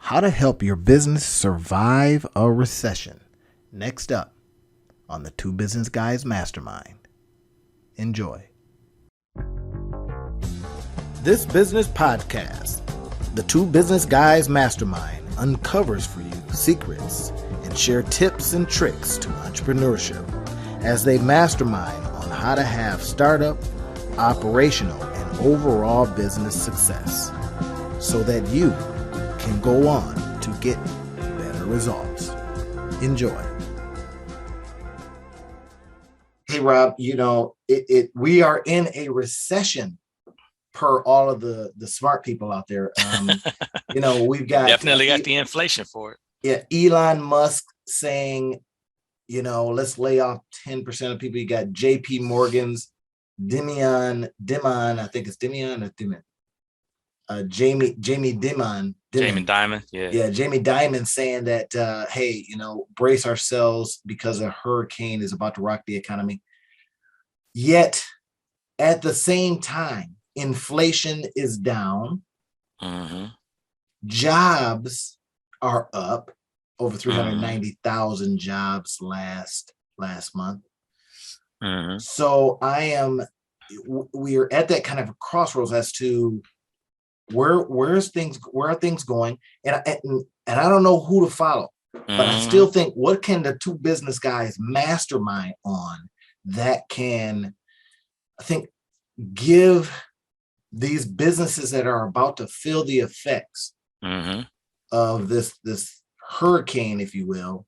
How to help your business survive a recession. Next up on the Two Business Guys Mastermind. Enjoy. This business podcast, the Two Business Guys Mastermind, uncovers for you secrets and share tips and tricks to entrepreneurship as they mastermind on how to have startup, operational, and overall business success so that you can go on to get better results. Enjoy. Hey, Rob, we are in a recession per all of the smart people out there. We've got definitely got the inflation for Yeah, it. Elon Musk saying, let's lay off 10% of people. You got JP Morgan's Dimon, I think it's Dimon or Dimon. Jamie Dimon. Jamie Dimon, yeah. Yeah, Jamie Dimon saying that, hey, brace ourselves because a hurricane is about to rock the economy. Yet, at the same time, inflation is down. Mm-hmm. Jobs are up, over 390,000 jobs last month. Mm-hmm. So we are at that kind of a crossroads as to where are things going, and I don't know who to follow, but I still think, what can the Two Business Guys mastermind on that can, I think, give these businesses that are about to feel the effects of this hurricane, if you will.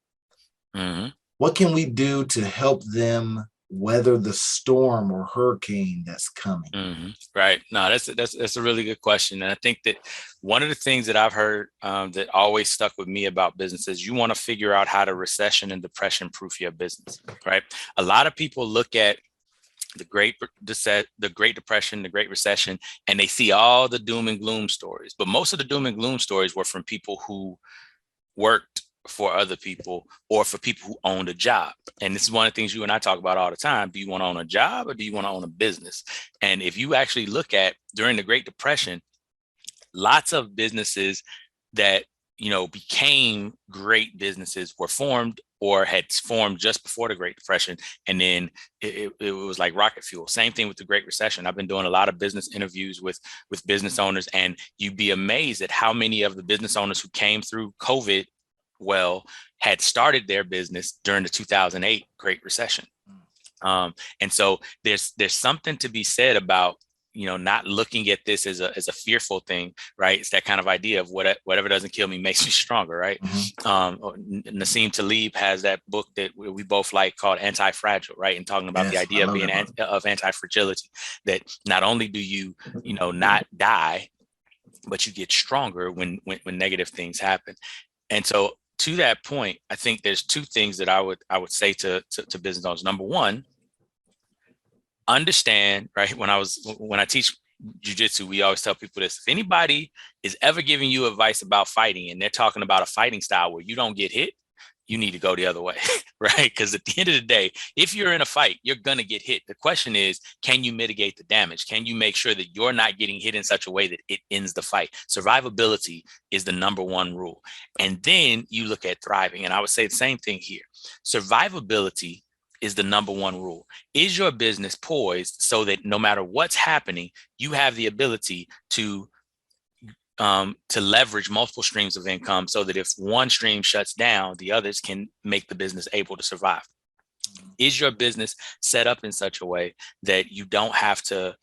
What can we do to help them weather the storm or hurricane that's coming? Right. No, that's a really good question. And I think that one of the things that I've heard that always stuck with me about businesses, you want to figure out how to recession and depression proof your business, right? A lot of people look at the Great Depression, the Great Recession, and they see all the doom and gloom stories. But most of the doom and gloom stories were from people who worked for other people or for people who owned a job. And this is one of the things you and I talk about all the time. Do you want to own a job or do you want to own a business? And if you actually look at during the Great Depression, lots of businesses that, became great businesses were formed or had formed just before the Great Depression. And then it was like rocket fuel. Same thing with the Great Recession. I've been doing a lot of business interviews with business owners, and you'd be amazed at how many of the business owners who came through COVID had started their business during the 2008 Great Recession. And so there's something to be said about, not looking at this as a fearful thing, right? It's that kind of idea of whatever doesn't kill me makes me stronger, right? Nassim Taleb has that book that we both like called Anti-Fragile, right? And talking about the idea of being of anti-fragility, that not only do you, not die, but you get stronger when negative things happen. And so to that point, I think there's two things that I would say to business owners. Number one, understand, right? When I teach jiu-jitsu, we always tell people this: if anybody is ever giving you advice about fighting and they're talking about a fighting style where you don't get hit, you need to go the other way, right? Because at the end of the day, if you're in a fight, you're going to get hit. The question is, can you mitigate the damage? Can you make sure that you're not getting hit in such a way that it ends the fight? Survivability is the number one rule. And then you look at thriving. And I would say the same thing here. Survivability is the number one rule. Is your business poised so that no matter what's happening, you have the ability to leverage multiple streams of income so that if one stream shuts down, the others can make the business able to survive? Is your business set up in such a way that you don't have to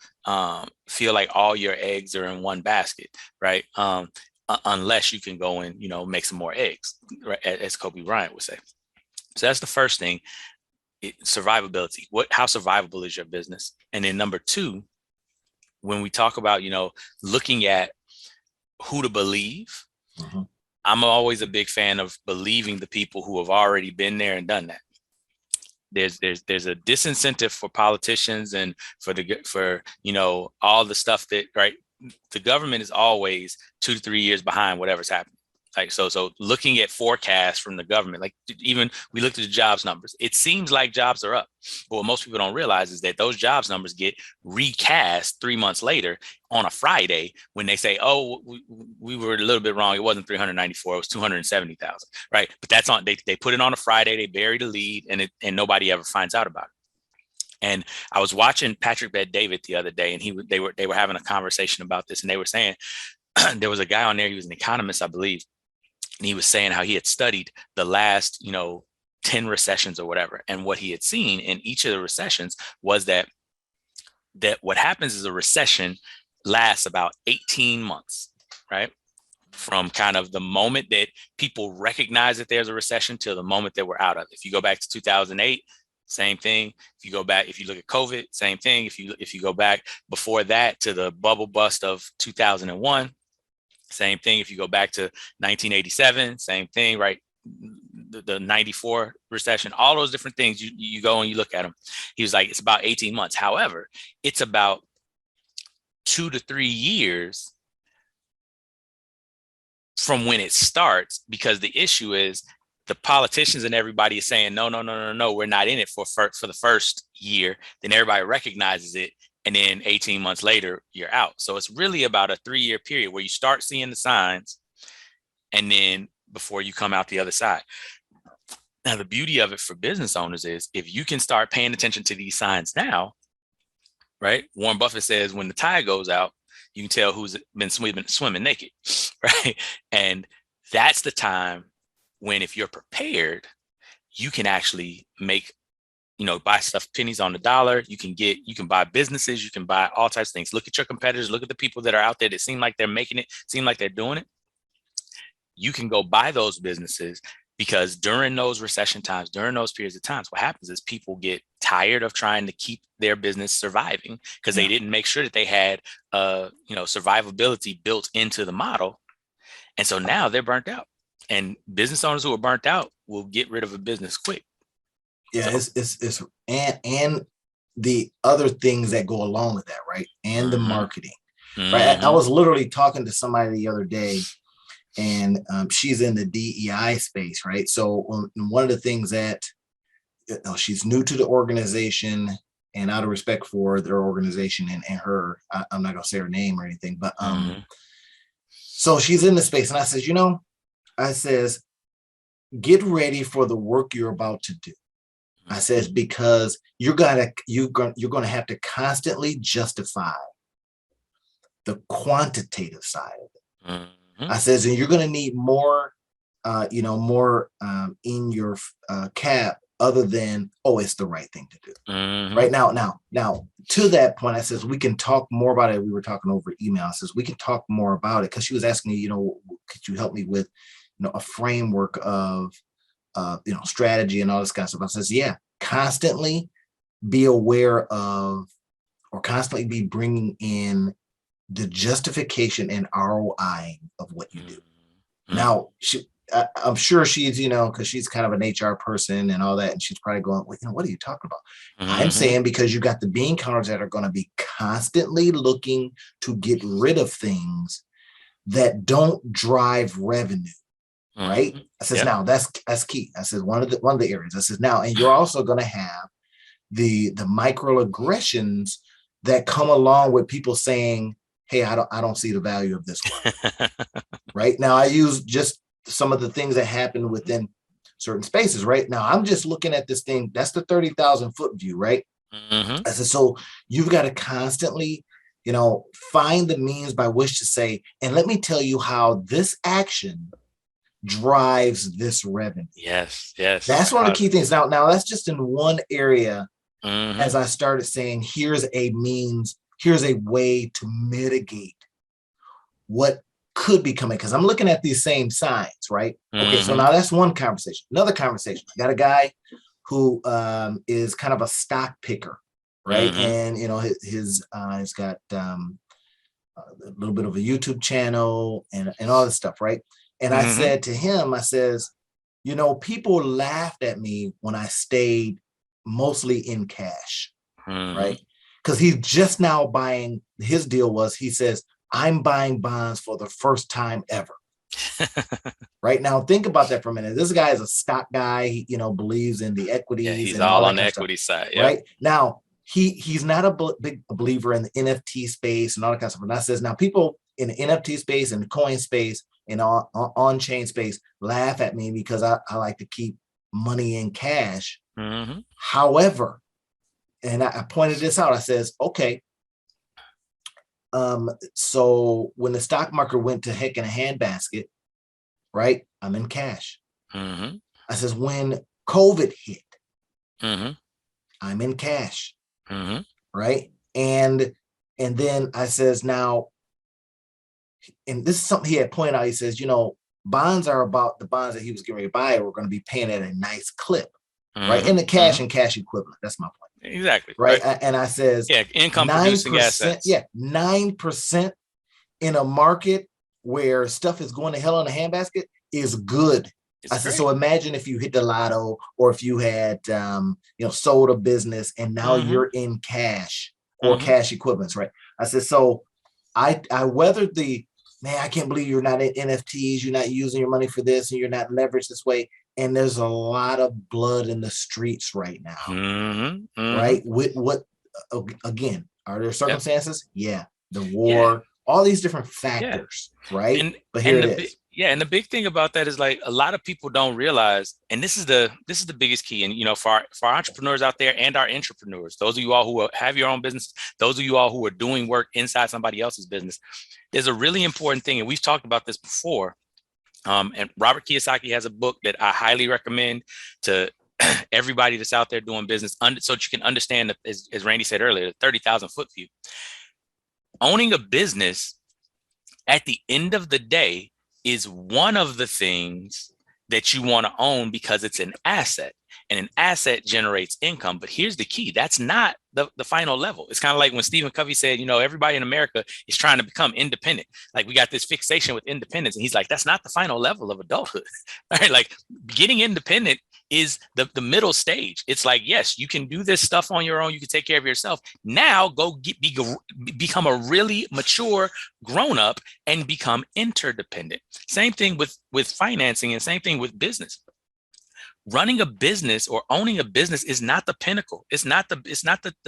feel like all your eggs are in one basket, right? Unless you can go and, make some more eggs, right? As Kobe Bryant would say. So that's the first thing. Survivability. How survivable is your business? And then number two, when we talk about, looking at who to believe, I'm always a big fan of believing the people who have already been there and done that. There's a disincentive for politicians and for all the stuff that, right? The government is always 2 to 3 years behind whatever's happening. Like, so looking at forecasts from the government, like even we looked at the jobs numbers, it seems like jobs are up. But what most people don't realize is that those jobs numbers get recast 3 months later on a Friday when they say, oh, we were a little bit wrong. It wasn't 394, it was 270,000, right? But that's on, they put it on a Friday, they bury the lead, and nobody ever finds out about it. And I was watching Patrick Bet-David the other day, and they were having a conversation about this, and they were saying there was a guy on there, he was an economist, I believe, and he was saying how he had studied the last 10 recessions or whatever, and what he had seen in each of the recessions was that what happens is a recession lasts about 18 months, right? From kind of the moment that people recognize that there's a recession to the moment that we're out of it. If you go back to 2008, same thing. If you go back, if you look at COVID, same thing. If you go back before that to the bubble bust of 2001, same thing. If you go back to 1987, same thing, right? The 94 recession, all those different things, you go and you look at them. He was like, it's about 18 months. However, it's about 2 to 3 years from when it starts, because the issue is the politicians and everybody is saying, no, we're not in it for the first year. Then everybody recognizes it. And then 18 months later, you're out. So it's really about a 3-year period where you start seeing the signs and then before you come out the other side. Now, the beauty of it for business owners is if you can start paying attention to these signs now, right? Warren Buffett says when the tide goes out, you can tell who's been swimming naked, right? And that's the time when, if you're prepared, you can actually make, buy stuff pennies on the dollar. You can buy businesses, you can buy all types of things. Look at your competitors, look at the people that are out there that seem like they're making it, seem like they're doing it. You can go buy those businesses, because during those recession times, during those periods of times, what happens is people get tired of trying to keep their business surviving because they didn't make sure that they had, survivability built into the model. And so now they're burnt out. And business owners who are burnt out will get rid of a business quick. Yeah, so, it's and the other things that go along with that, right? And the marketing, right? I was literally talking to somebody the other day, and she's in the DEI space, right? So one of the things that she's new to the organization, and out of respect for their organization and her, I'm not gonna say her name or anything, but so she's in the space, and I says, I says, get ready for the work you're about to do. I says, because you're gonna have to constantly justify the quantitative side of it. I says, and you're gonna need more, more in your cap, other than, oh, it's the right thing to do. Right now, to that point, I says, we can talk more about it. We were talking over email. I says, we can talk more about it, because she was asking me, could you help me with a framework of strategy and all this kind of stuff. I says, yeah, constantly be aware of, or constantly be bringing in the justification and ROI of what you do. Now, I'm sure she's, because she's kind of an HR person and all that, and she's probably going, well, what are you talking about? I'm saying, because you got the bean counters that are going to be constantly looking to get rid of things that don't drive revenue. Right. I says, now that's key. I says, one of the areas. I says, now, and you're also going to have the microaggressions that come along with people saying, hey, I don't see the value of this one. Right now, I use just some of the things that happen within certain spaces. Right now, I'm just looking at this thing. That's the 30,000 foot view. Right. I said, so you've got to constantly, find the means by which to say, and let me tell you how this action drives this revenue. Yes. That's one of the key things. Now that's just in one area. As I started saying, here's a way to mitigate what could be coming, because I'm looking at these same signs, right? Okay, so now that's one conversation. Another conversation, I got a guy who is kind of a stock picker, right? And he's got a little bit of a YouTube channel and all this stuff, right? And I said to him, I says, people laughed at me when I stayed mostly in cash, right? Because he's just now buying, his deal was, he says, I'm buying bonds for the first time ever. Right now, think about that for a minute. This guy is a stock guy. He, believes in the Yeah, equities he's and all all that on the kind of stuff. equity side. Yep. Right now, he's not a big believer in the NFT space and all that kind of stuff. And that says now people in the NFT space and the coin space and on-chain space laugh at me because I like to keep money in cash. Mm-hmm. However, and I pointed this out, I says, okay, so when the stock market went to heck in a handbasket, right, I'm in cash. Mm-hmm. I says, when COVID hit, Mm-hmm. I'm in cash. Mm-hmm. Right. And then I says, now, and this is something he had pointed out. He says, bonds are about the bonds that he was getting ready to buy. We're going to be paying at a nice clip. Mm-hmm. Right. In the cash and cash equivalent. That's my point. Exactly. Right. And I says, yeah, income producing assets. Yeah, 9% in a market where stuff is going to hell in a handbasket is good. I said, so imagine if you hit the lotto or if you had, sold a business and now you're in cash or cash equivalents, right? I said, so I weathered I can't believe you're not in NFTs, you're not using your money for this and you're not leveraged this way. And there's a lot of blood in the streets right now, right? With what, again, are there circumstances? Yep. Yeah, the war, all these different factors, right? But here it is. And the big thing about that is like a lot of people don't realize, and this is the biggest key. And for our entrepreneurs out there and our intrapreneurs, those of you all who have your own business, those of you all who are doing work inside somebody else's business, there's a really important thing, and we've talked about this before. And Robert Kiyosaki has a book that I highly recommend to everybody that's out there doing business, so that you can understand, as Randy said earlier, the 30,000 foot view. Owning a business at the end of the day is one of the things that you want to own because it's an asset, and an asset generates income. But here's the key. That's not the final level. It's kind of like when Stephen Covey said, everybody in America is trying to become independent. Like we got this fixation with independence. And he's like, that's not the final level of adulthood. Right? Like getting independent is the middle stage. It's like, yes, you can do this stuff on your own. You can take care of yourself. Now go become a really mature grown up and become interdependent. Same thing with financing, and same thing with business. Running a business or owning a business is not the pinnacle. It's not the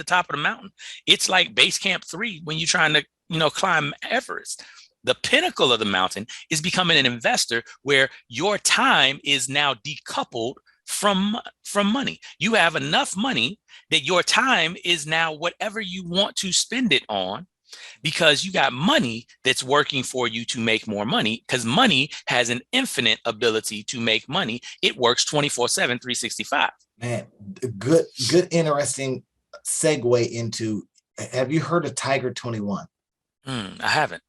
top of the mountain. It's like base camp 3 when you're trying to, climb Everest. The pinnacle of the mountain is becoming an investor where your time is now decoupled from money. You have enough money that your time is now whatever you want to spend it on, because you got money that's working for you to make more money, because money has an infinite ability to make money. It works 24/7, 365. Man, good, interesting segue into, have you heard of Tiger 21? I haven't.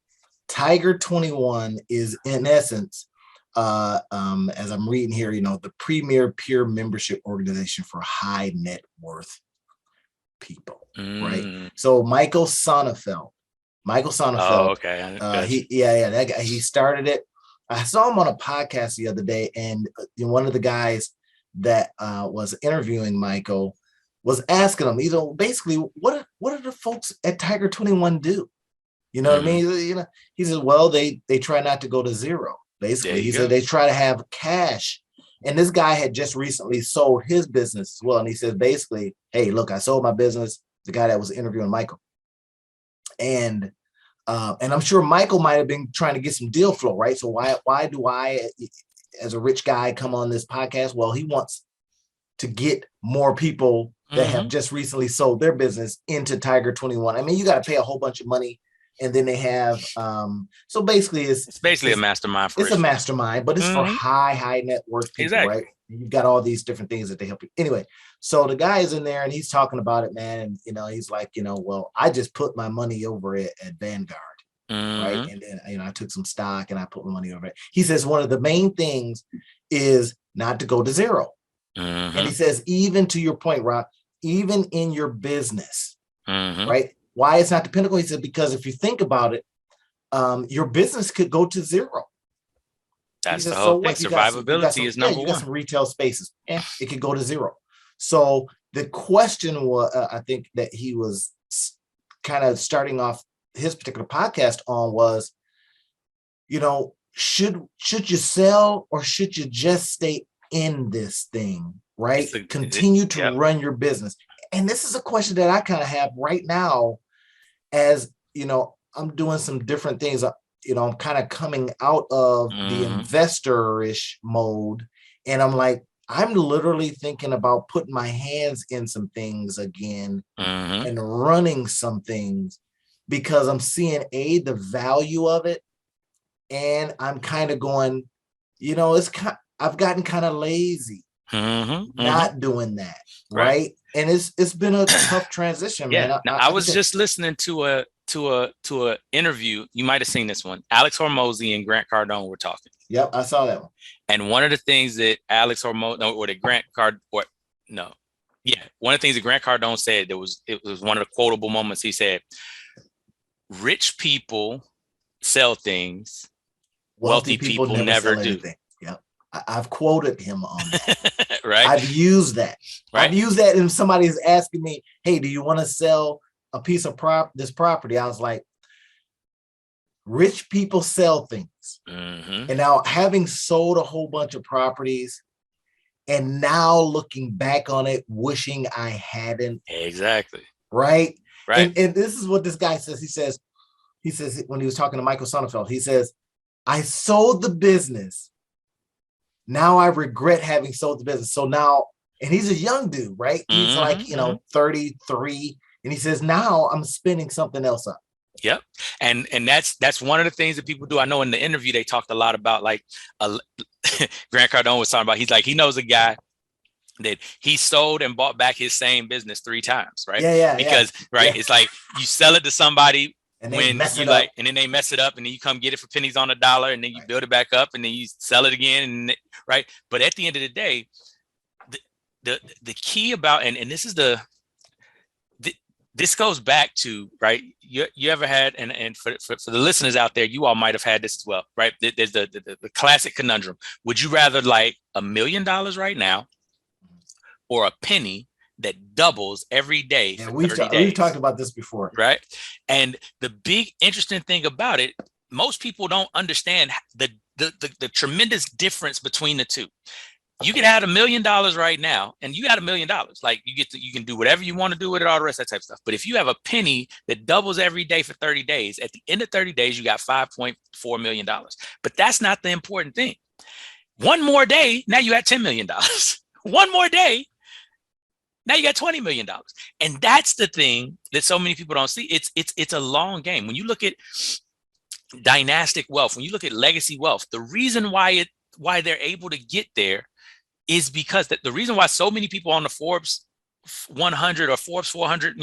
Tiger 21 is, in essence, as I'm reading here, the premier peer membership organization for high net worth people, right? So Michael Sonnenfeld. Oh, okay. That guy, he started it. I saw him on a podcast the other day, and one of the guys that was interviewing Michael was asking him, basically, what do the folks at Tiger 21 do? You know what I mean? He said, well, they try not to go to zero. Basically, he said they try to have cash. And this guy had just recently sold his business as well. And he said, basically, hey, look, I sold my business. The guy that was interviewing Michael. And I'm sure Michael might have been trying to get some deal flow, right? So why do I, as a rich guy, come on this podcast? Well, he wants to get more people that have just recently sold their business into Tiger 21. I mean, you got to pay a whole bunch of money. And then they have, so basically it's basically a mastermind. It's a mastermind, but it's for high net worth people, right? You've got all these different things that they help you. Anyway, so the guy is in there and he's talking about it, man. And, he's like, well, I just put my money over at Vanguard, right? And then, I took some stock and I put my money over it. He says one of the main things is not to go to zero. And he says, even to your point, Rob, even in your business, right? Why it's not the pinnacle? He said, because if you think about it, your business could go to zero. That's the whole thing. Survivability is number one. You got some retail spaces. It could go to zero. So the question was, I think that he was kind of starting off his particular podcast on was, should you sell or should you just stay in this thing, right? Continue to run your business. And this is a question that I kind of have right now, as you know, I'm doing some different things. You know, I'm kind of coming out of the investor-ish mode, and I'm like, I'm literally thinking about putting my hands in some things again and running some things, because I'm seeing the value of it. And I'm kind of going, you know, I've gotten kind of lazy not doing that. Right. And it's been a tough transition, man. Now, I was just listening to a interview. You might have seen this one. Alex Hormozy and Grant Cardone were talking. Yep, I saw that one. And one of the things that one of the things that Grant Cardone said, it was one of the quotable moments. He said, "Rich people sell things, wealthy people never do." Yep. I've quoted him on that. Right. I've used that. Right. I've used that. If somebody's asking me, hey, do you want to sell a piece of this property? I was like, rich people sell things. And now, having sold a whole bunch of properties and now looking back on it, wishing I hadn't. Exactly. Right. And this is what this guy says. He says when he was talking to Michael Sonnenfeld, he says, I sold the business. Now I regret having sold the business. So now, and he's a young dude, right? He's like, 33. And he says, now I'm spinning something else up. Yep. And that's one of the things that people do. I know in the interview, they talked a lot about, like, Grant Cardone was talking about, he's like, he knows a guy that he sold and bought back his same business 3 times. Right. Because it's like you sell it to somebody and when you like, and then they mess it up, and then you come get it for pennies on the dollar, and then you build it back up, and then you sell it again. And right. But at the end of the day, the key about, and this is this goes back to, right, you ever had, and for the listeners out there, you all might have had this as well, right? There's the classic conundrum. Would you rather like $1 million right now or a penny that doubles every day for 30 days? We've talked about this before. Right. And the big interesting thing about it, most people don't understand the tremendous difference between the two. You can have $1 million right now, and you got $1 million. Like, you can do whatever you want to do with it, all the rest of that type of stuff. But if you have a penny that doubles every day for 30 days, at the end of 30 days, you got $5.4 million. But that's not the important thing. One more day, now you got $10 million. One more day, now you got $20 million. And that's the thing that so many people don't see. It's a long game. When you look at dynastic wealth, when you look at legacy wealth, the reason why they're able to get there is because the reason why so many people on the Forbes 100 or Forbes 400,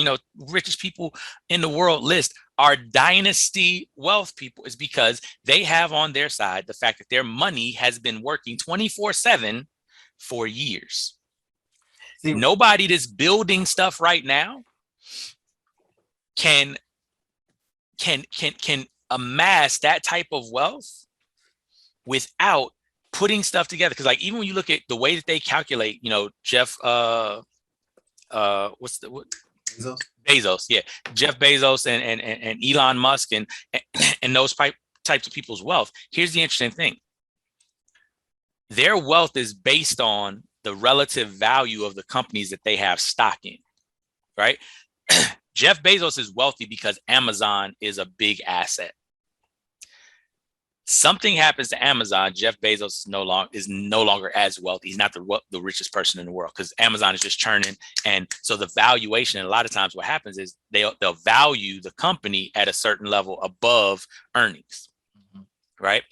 richest people in the world list are dynasty wealth people, is because they have on their side the fact that their money has been working 24/7 for years. See, nobody that's building stuff right now can amass that type of wealth without putting stuff together. Because, like, even when you look at the way that they calculate, Jeff, Bezos, yeah, Jeff Bezos and Elon Musk and those types of people's wealth. Here's the interesting thing: their wealth is based on the relative value of the companies that they have stock in, right? Jeff Bezos is wealthy because Amazon is a big asset. Something happens to Amazon, Jeff Bezos is no longer as wealthy. He's not the richest person in the world, because Amazon is just churning. And so the valuation, and a lot of times what happens is they'll value the company at a certain level above earnings, right?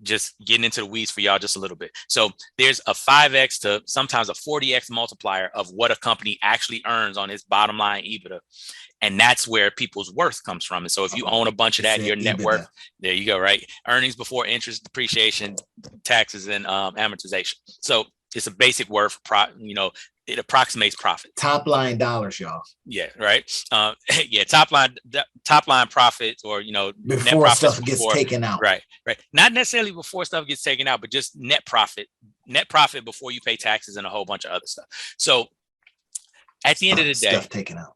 Just getting into the weeds for y'all just a little bit. So there's a 5x to sometimes a 40x multiplier of what a company actually earns on its bottom line EBITDA. And that's where people's worth comes from. And so if you own a bunch of that, your net worth, there you go, right? Earnings before interest, depreciation, taxes, and amortization. So it's a basic word for it approximates profit. Top line dollars, y'all. Yeah, right. Yeah, top line profits, or before net profits stuff gets taken out. Right. Not necessarily before stuff gets taken out, but just net profit before you pay taxes and a whole bunch of other stuff. So at the end of the day, stuff taken out.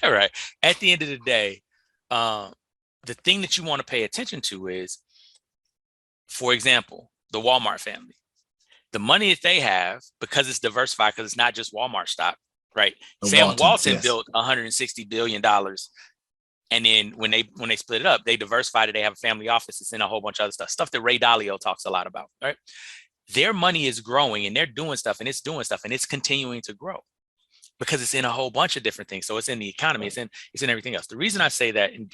Right. At the end of the day, the thing that you want to pay attention to is For example, the Walmart family, the money that they have, because it's diversified, because it's not just Walmart stock, right? Sam Walton yes. built $160 billion. And then when they split it up, they diversified it. They have a family office. It's in a whole bunch of other stuff that Ray Dalio talks a lot about, right? Their money is growing and they're doing stuff and it's doing stuff and it's continuing to grow because it's in a whole bunch of different things. So it's in the economy, it's in everything else. The reason I say that, and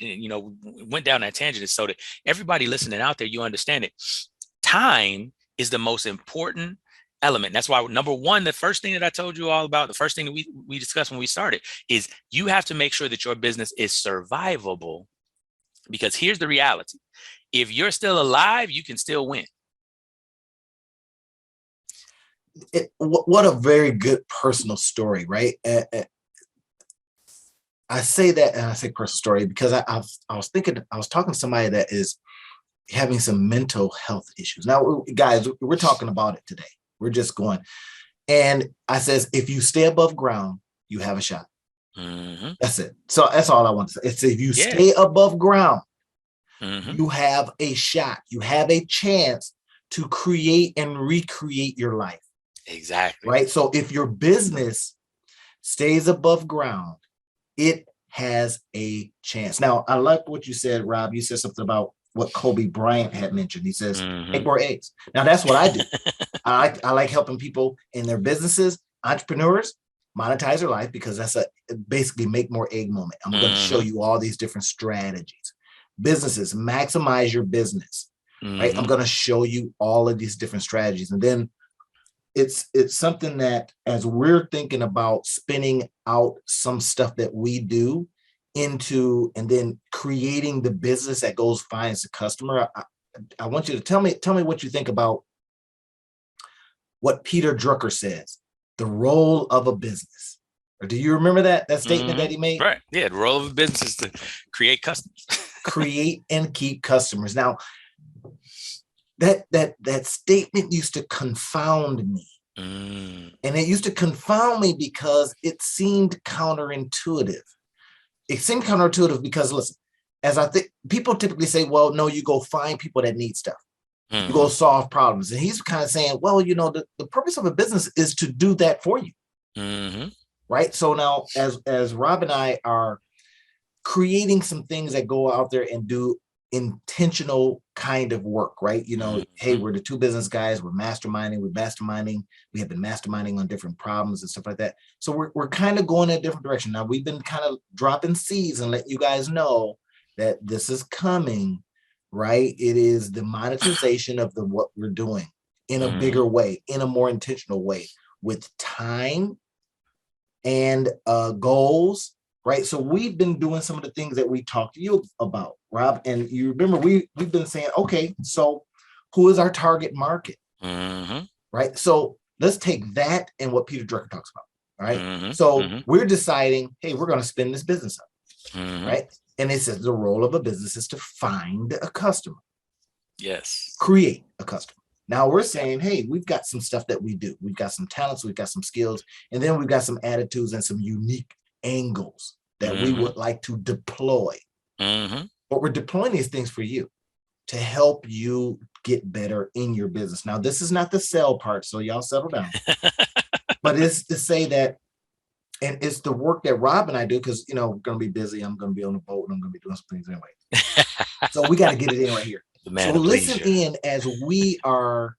went down that tangent, is so that everybody listening out there, you understand it. Time is the most important element. That's why, number one, the first thing that I told you all about, the first thing that we discussed when we started, is you have to make sure that your business is survivable. Because here's the reality: if you're still alive, you can still win. What a very good personal story, right? I say that, and I say personal story because I was talking to somebody that is having some mental health issues. Now, guys, we're talking about it today. We're just going. And I says, if you stay above ground, you have a shot. Mm-hmm. That's it. So that's all I want to say. It's if you stay above ground, you have a shot. You have a chance to create and recreate your life. Exactly. Right. So if your business stays above ground, it has a chance. Now, I like what you said, Rob. You said something about what Kobe Bryant had mentioned. He says, egg more eggs. Now, that's what I do. I like helping people in their businesses, entrepreneurs, monetize their life, because that's basically make more egg moment. I'm going to show you all these different strategies. Businesses, maximize your business. Right. I'm going to show you all of these different strategies. And then it's something that, as we're thinking about spinning out some stuff that we do into, and then creating the business that goes finds the customer, I want you to tell me what you think about what Peter Drucker says, the role of a business. Or do you remember that statement that he made? Right. Yeah. The role of a business is to create customers. Create and keep customers. Now, that statement used to confound me. And it used to confound me because it seemed counterintuitive. It seemed counterintuitive because, listen, as I think people typically say, well, no, you go find people that need stuff. You go solve problems. And he's kind of saying, well, the purpose of a business is to do that for you. Right. So now, as Rob and I are creating some things that go out there and do intentional kind of work, right? Hey, we're the two business guys. We're masterminding. We have been masterminding on different problems and stuff like that. So we're kind of going in a different direction. Now, we've been kind of dropping seeds and let you guys know that this is coming, right? It is the monetization of what we're doing in a bigger way, in a more intentional way, with time and goals. Right. So we've been doing some of the things that we talked to you about, Rob. And you remember we've been saying, okay, so who is our target market? Right. So let's take that and what Peter Drucker talks about. Right. So we're deciding, hey, we're going to spin this business up. Right. And it says the role of a business is to find a customer. Yes. Create a customer. Now we're saying, hey, we've got some stuff that we do. We've got some talents. We've got some skills. And then we've got some attitudes and some unique angles that we would like to deploy. But we're deploying these things for you to help you get better in your business. Now, this is not the sell part, so y'all settle down. But it's to say that, and it's the work that Rob and I do, because we're going to be busy. I'm going to be on the boat and I'm going to be doing some things anyway. So we got to get it in right here. So listen in as we are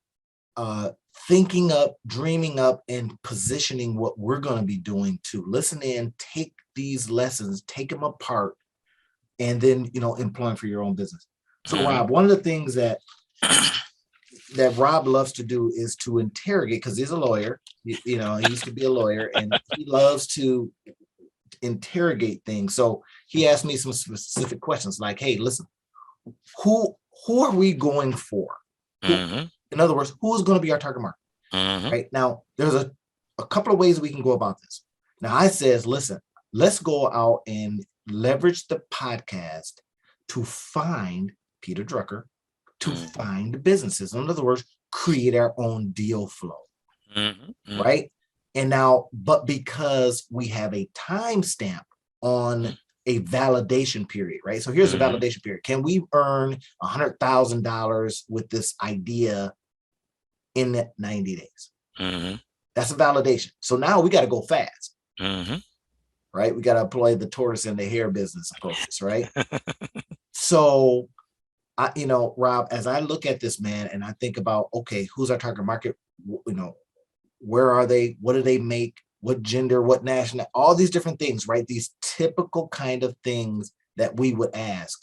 thinking up, dreaming up, and positioning what we're going to be doing too. Listen in, take these lessons, take them apart, and then, employ them for your own business. So Rob, one of the things that Rob loves to do is to interrogate, because he's a lawyer, he used to be a lawyer, and he loves to interrogate things. So he asked me some specific questions like, hey, listen, who are we going for? In other words, who's going to be our target market? Right now, there's a couple of ways we can go about this. Now, I says, listen, let's go out and leverage the podcast to find Peter Drucker, to find businesses. In other words, create our own deal flow. Right. And now, but because we have a timestamp on a validation period, right? So here's a validation period. Can we earn $100,000 with this idea in 90 days? That's a validation. So now we got to go fast, right? We got to apply the tortoise and the hare business approaches, right? So, Rob, as I look at this, man, and I think about, okay, who's our target market? Where are they? What do they make? What gender, what national, all these different things, right? These typical kind of things that we would ask.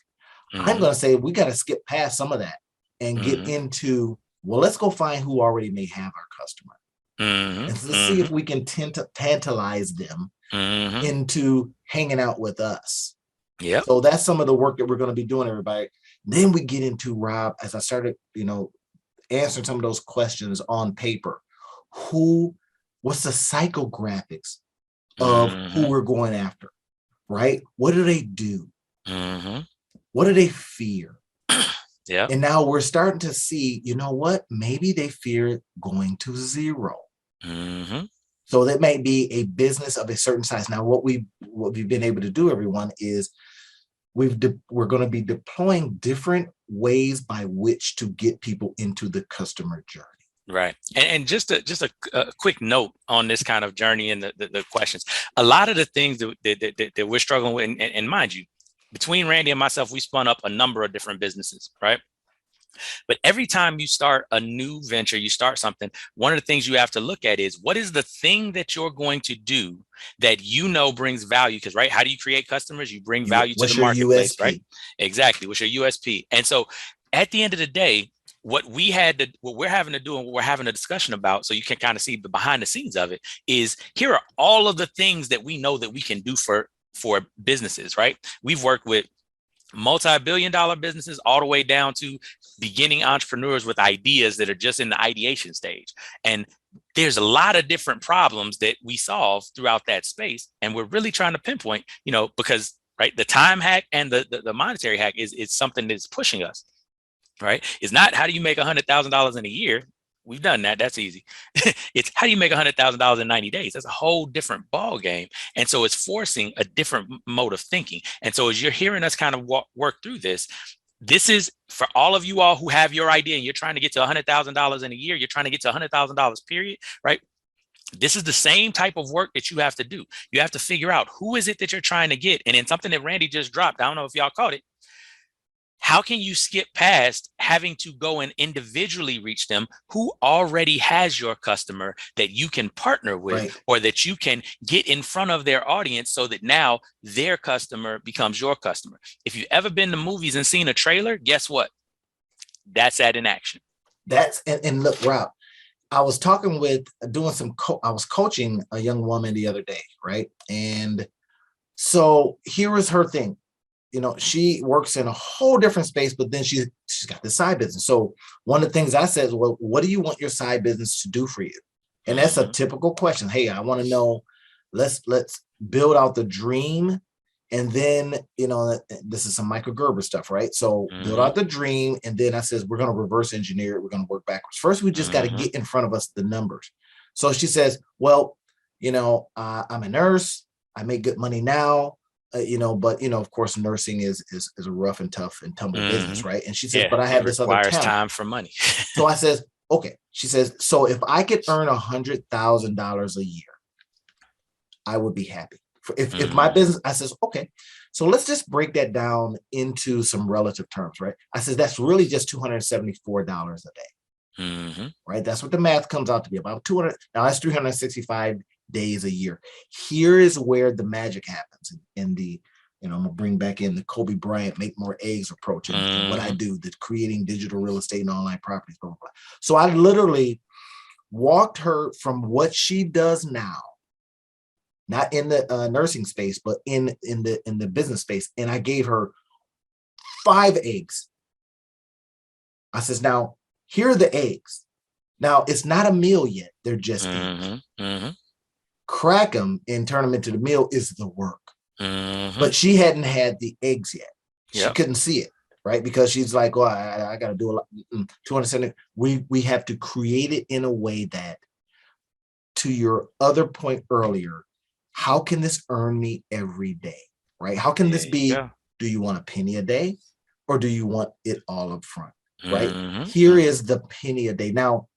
I'm going to say we got to skip past some of that and get into, well, let's go find who already may have our customer. And let's see if we can tantalize them into hanging out with us. Yeah. So that's some of the work that we're going to be doing, everybody. Then we get into, Rob, as I started, answering some of those questions on paper. What's the psychographics of who we're going after, right? What do they do? What do they fear? Yeah. And now we're starting to see, you know what? Maybe they fear going to zero. So that may be a business of a certain size. Now, what we've been able to do, everyone, is we're going to be deploying different ways by which to get people into the customer journey. Right. And just a quick note on this kind of journey and the questions. A lot of the things that we're struggling with, and mind you, between Randy and myself, we spun up a number of different businesses, right? But every time you start a new venture, you start something, one of the things you have to look at is, what is the thing that you're going to do that brings value? Because, right, how do you create customers? You bring value to the marketplace, right? Exactly. What's your USP? And so at the end of the day, what we're having to do and what we're having a discussion about, so you can kind of see the behind the scenes of it, is here are all of the things that we know that we can do for businesses, right? We've worked with multi-billion-dollar businesses all the way down to beginning entrepreneurs with ideas that are just in the ideation stage. And there's a lot of different problems that we solve throughout that space. And we're really trying to pinpoint, because, right, the time hack and the monetary hack is something that's pushing us, right? It's not how do you make $100,000 in a year. We've done that. That's easy. It's how do you make $100,000 in 90 days? That's a whole different ball game. And so it's forcing a different mode of thinking. And so as you're hearing us kind of work through this is for all of you all who have your idea and you're trying to get to $100,000 in a year, you're trying to get to $100,000 period, right? This is the same type of work that you have to do. You have to figure out who is it that you're trying to get. And in something that Randy just dropped, I don't know if y'all caught it, how can you skip past having to go and individually reach them who already has your customer that you can partner with, right, or that you can get in front of their audience so that now their customer becomes your customer? If you've ever been to movies and seen a trailer, guess what? That's that in action. And look, Rob, I was I was coaching a young woman the other day, right? And so here was her thing. She works in a whole different space, but then she's got this side business. So one of the things I said is, well, what do you want your side business to do for you? And that's a typical question. Hey, I want to know, let's build out the dream. And then, this is some Michael Gerber stuff, right? So build out the dream. And then I says, we're going to reverse engineer it. We're going to work backwards. First, we just got to get in front of us the numbers. So she says, well, I'm a nurse. I make good money now. But of course, nursing is a rough and tough and tumble business, right? And she says, but I have this other talent. Time for money. So I says, okay. She says, so if I could earn $100,000 a year, I would be happy. If my business, I says, okay. So let's just break that down into some relative terms, right? I says, that's really just $274 a day, right? That's what the math comes out to be, about 200. Now that's 365 days a year. Here is where the magic happens in the, I'm gonna bring back in the Kobe Bryant make more eggs approach and what I do, the creating digital real estate and online properties, blah, blah, blah. So I literally walked her from what she does now, not in the nursing space, but in the business space, and I gave her 5 eggs. I says, now here are the eggs. Now it's not a meal yet; they're just eggs. Crack them and turn them into the meal is the work. But she hadn't had the eggs yet. She couldn't see it, right? Because she's like, well, I got to do a lot. 270. We have to create it in a way that, to your other point earlier, how can this earn me every day, right? How can this be? Yeah. Do you want a penny a day or do you want it all up front, right? Mm-hmm. Here is the penny a day. Now,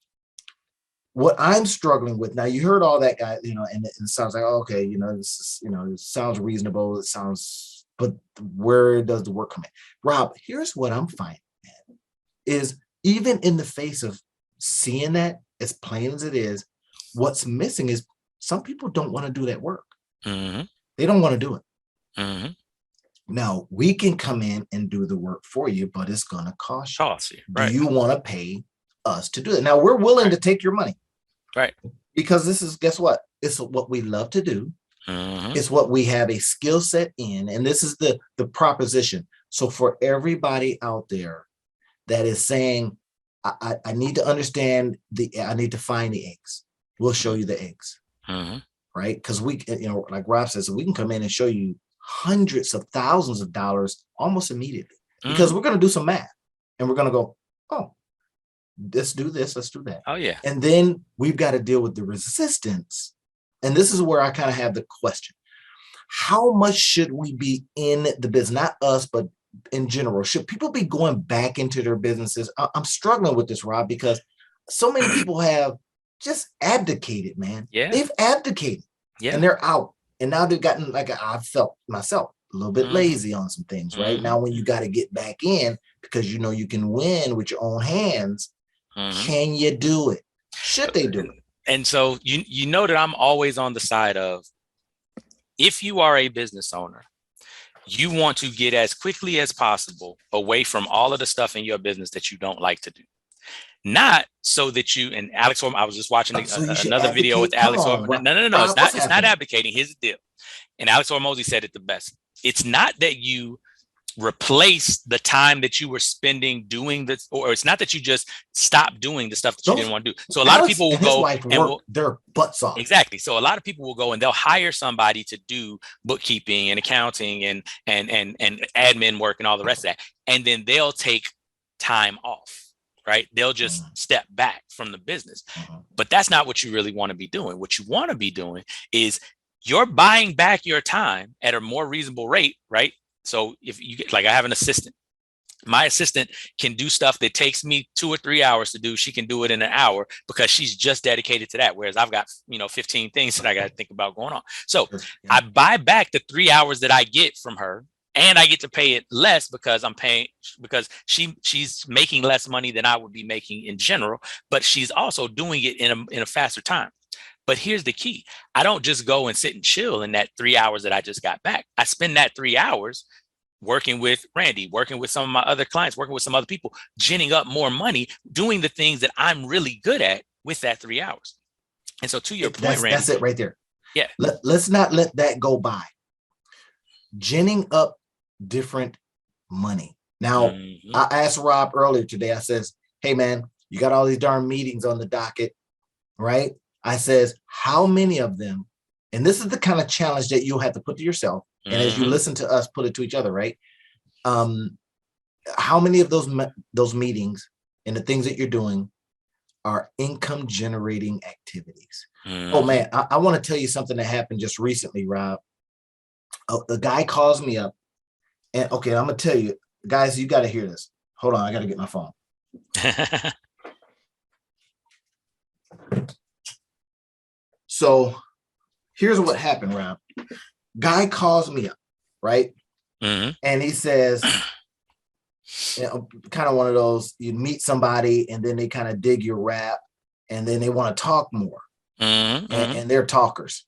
what I'm struggling with now, you heard all that, guy, and it sounds like, okay, this is, it sounds reasonable. It sounds, but where does the work come in? Rob, here's what I'm finding, man, is even in the face of seeing that as plain as it is, what's missing is some people don't want to do that work. Mm-hmm. They don't want to do it. Mm-hmm. Now, we can come in and do the work for you, but it's going to cost you. Right. Do you want to pay us to do it? Now, we're willing to take your money. Right. Because this is, guess what? It's what we love to do. Mm-hmm. It's what we have a skill set in. And this is the proposition. So for everybody out there that is saying, I need to understand I need to find the eggs. We'll show you the eggs. Mm-hmm. Right? Because we, like Rob says, we can come in and show you hundreds of thousands of dollars almost immediately, because we're going to do some math and we're going to go, oh, let's do this, let's do that. Oh yeah. And then we've got to deal with the resistance. And this is where I kind of have the question. How much should we be in the business? Not us, but in general. Should people be going back into their businesses? I'm struggling with this, Rob, because so many people have just abdicated, man. Yeah. They've abdicated. Yeah. And they're out. And now they've gotten, like I've felt myself, a little bit lazy on some things, right? Now, when you got to get back in because you can win with your own hands, can you do it? Should they do it? And so you know that I'm always on the side of, if you are a business owner, you want to get as quickly as possible away from all of the stuff in your business that you don't like to do. Not so that you, and Alex, I was just watching another video with Alex. No, it's not abdicating. Here's the deal. And Alex Hormozy said it the best. It's not that you replace the time that you were spending doing this, or it's not that you just stop doing the stuff that you didn't want to do. So a lot of people will go and their butts off. Exactly. So a lot of people will go and they'll hire somebody to do bookkeeping and accounting and admin work and all the rest of that. And then they'll take time off. Right? They'll just step back from the business. But that's not what you really want to be doing. What you want to be doing is you're buying back your time at a more reasonable rate, right? So if you get, like, I have an assistant. My assistant can do stuff that takes me 2 or 3 hours to do. She can do it in an hour because she's just dedicated to that. Whereas I've got, 15 things that I got to think about going on. So I buy back the 3 hours that I get from her. And I get to pay it less because she's making less money than I would be making in general, but she's also doing it in a faster time. But here's the key. I don't just go and sit and chill in that 3 hours that I just got back. I spend that 3 hours working with Randy, working with some of my other clients, working with some other people, ginning up more money, doing the things that I'm really good at with that 3 hours. And so to your point, Randy. That's it right there. Yeah. Let's not let that go by. Ginning up different money. Now, I asked Rob earlier today, I says, hey man, you got all these darn meetings on the docket, right? I says, how many of them, and this is the kind of challenge that you'll have to put to yourself, and as you listen to us put it to each other, right? How many of those meetings and the things that you're doing are income generating activities? Oh man, I want to tell you something that happened just recently, Rob. The guy calls me up. And okay, I'm going to tell you, guys, you got to hear this. Hold on, I got to get my phone. So here's what happened, Rob. Guy calls me up, right? And he says, kind of one of those, you meet somebody and then they kind of dig your rap and then they want to talk more. And they're talkers.